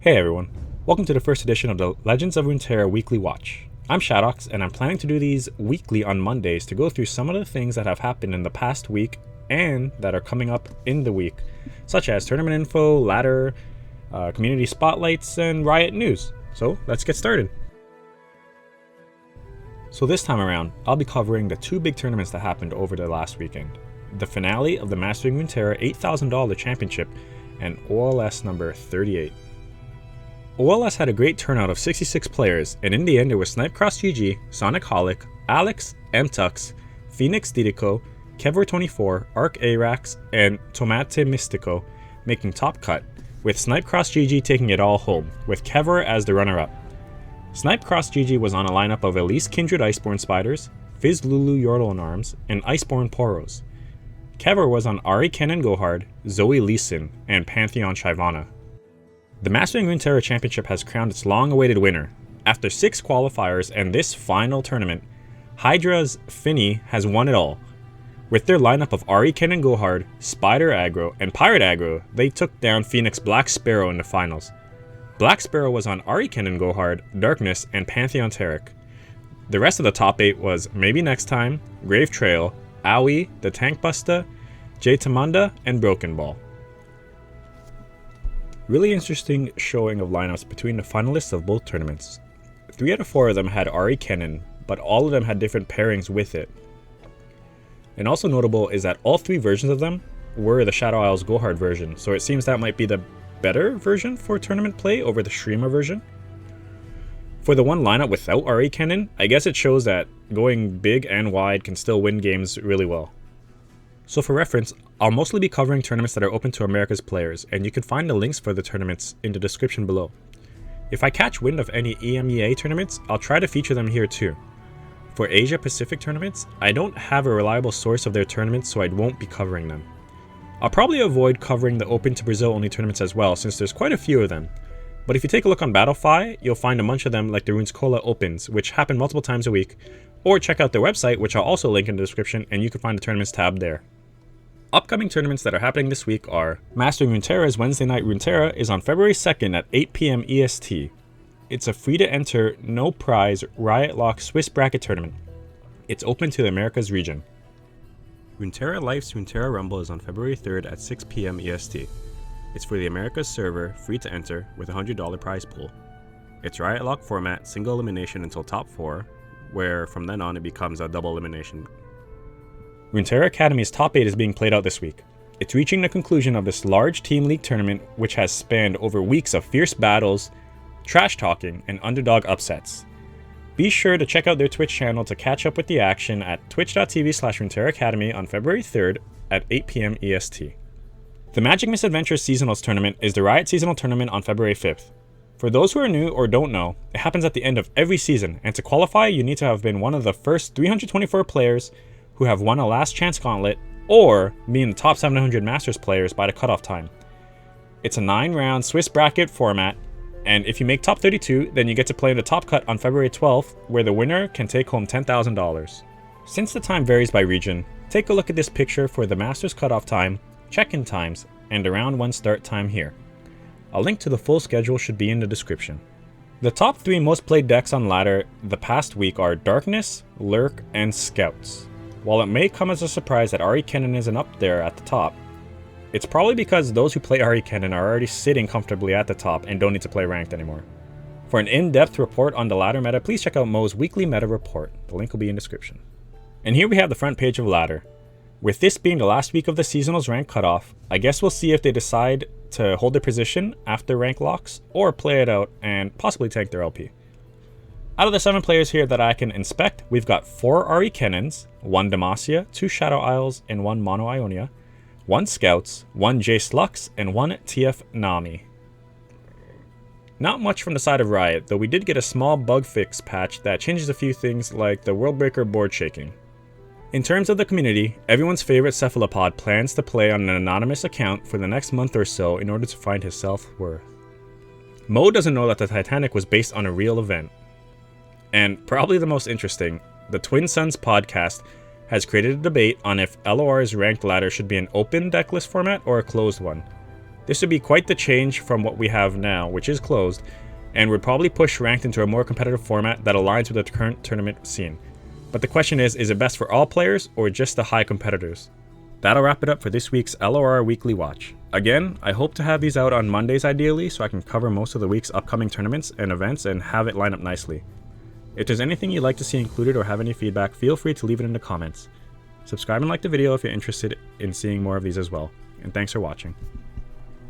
Hey everyone, welcome to the first edition of the Legends of Runeterra Weekly Watch. I'm Shadox, and I'm planning to do these weekly on Mondays to go through some of the things that have happened in the past week and that are coming up in the week, such as tournament info, ladder, community spotlights, and Riot news. So let's get started. So this time around, I'll be covering the two big tournaments that happened over the last weekend. The finale of the Mastering Runeterra $8,000 Championship and OLS number 38. OLS had a great turnout of 66 players, and in the end it was Snipecross GG, Sonic Holic, Alex, Mtux, Phoenix Didico, Kevor24, Arc Arax, and Tomate Mystico making top cut, with Snipecross GG taking it all home, with Kevor as the runner-up. Snipecross GG was on a lineup of Elise Kindred Iceborne Spiders, Fizz Lulu Yordle Arms, and Iceborne Poros. Kevor was on Ari Kennen Gohard, Zoe Leeson, and Pantheon Shyvana. The Mastering Runeterra Championship has crowned its long-awaited winner. After 6 qualifiers and this final tournament, Hydra's Finny has won it all. With their lineup of Ari Kennen Gohard, Spider Aggro, and Pirate Aggro, they took down Phoenix Black Sparrow in the finals. Black Sparrow was on Ari Kennen Gohard, Darkness, and Pantheon Taric. The rest of the top 8 was Maybe Next Time, Grave Trail, Aoi, The Tank Busta, J Tamanda, and Broken Ball. Really interesting showing of lineups between the finalists of both tournaments. 3 out of 4 of them had Ari Kennen, but all of them had different pairings with it. And also notable is that all 3 versions of them were the Shadow Isles Gohard version, so it seems that might be the better version for tournament play over the streamer version. For the one lineup without Ari Kennen, I guess it shows that going big and wide can still win games really well. So for reference, I'll mostly be covering tournaments that are open to America's players, and you can find the links for the tournaments in the description below. If I catch wind of any EMEA tournaments, I'll try to feature them here too. For Asia Pacific tournaments, I don't have a reliable source of their tournaments, so I won't be covering them. I'll probably avoid covering the Open to Brazil only tournaments as well, since there's quite a few of them. But if you take a look on Battlefy, you'll find a bunch of them like the Runescola Opens, which happen multiple times a week, or check out their website, which I'll also link in the description, and you can find the tournaments tab there. Upcoming tournaments that are happening this week are Mastering Runeterra's Wednesday Night Runeterra is on February 2nd at 8 PM EST. It's a free-to-enter, no-prize, Riot Lock Swiss bracket tournament. It's open to the Americas region. RuneterraLife's Runeterra Rumble is on February 3rd at 6 PM EST. It's for the Americas server, free to enter, with a $100 prize pool. It's Riot Lock format, single elimination until top 4, where from then on it becomes a double elimination. Runeterra Academy's top 8 is being played out this week. It's reaching the conclusion of this large team league tournament, which has spanned over weeks of fierce battles, trash talking, and underdog upsets. Be sure to check out their Twitch channel to catch up with the action at twitch.tv/Runeterra Academy on February 3rd at 8 PM EST. The Magic Misadventures Seasonals Tournament is the Riot Seasonal Tournament on February 5th. For those who are new or don't know, it happens at the end of every season, and to qualify you need to have been one of the first 324 players who have won a last chance gauntlet, or be in the top 700 Masters players by the cutoff time. It's a 9-round Swiss bracket format, and if you make top 32, then you get to play in the top cut on February 12th, where the winner can take home $10,000. Since the time varies by region, take a look at this picture for the Masters cutoff time, check-in times, and the round 1 start time here. A link to the full schedule should be in the description. The top 3 most played decks on ladder the past week are Darkness, Lurk, and Scouts. While it may come as a surprise that Ari Kennen isn't up there at the top, it's probably because those who play Ari Kennen are already sitting comfortably at the top and don't need to play ranked anymore. For an in-depth report on the ladder meta, please check out Mo's weekly meta report. The link will be in the description. And here we have the front page of ladder. With this being the last week of the seasonals rank cutoff, I guess we'll see if they decide to hold their position after rank locks, or play it out and possibly tank their LP. Out of the 7 players here that I can inspect, we've got 4 Ari Kennens, 1 Demacia, 2 Shadow Isles, and 1 Mono Ionia, 1 Scouts, 1 Jace Lux, and 1 TF Nami. Not much from the side of Riot, though we did get a small bug fix patch that changes a few things like the Worldbreaker board shaking. In terms of the community, everyone's favorite cephalopod plans to play on an anonymous account for the next month or so in order to find his self-worth. Mo doesn't know that the Titanic was based on a real event. And probably the most interesting, the Twin Suns podcast has created a debate on if LOR's ranked ladder should be an open decklist format or a closed one. This would be quite the change from what we have now, which is closed, and would probably push ranked into a more competitive format that aligns with the current tournament scene. But the question is it best for all players or just the high competitors? That'll wrap it up for this week's LoR Weekly Watch. Again, I hope to have these out on Mondays ideally, so I can cover most of the week's upcoming tournaments and events and have it line up nicely. If there's anything you'd like to see included or have any feedback, feel free to leave it in the comments. Subscribe and like the video if you're interested in seeing more of these as well. And thanks for watching.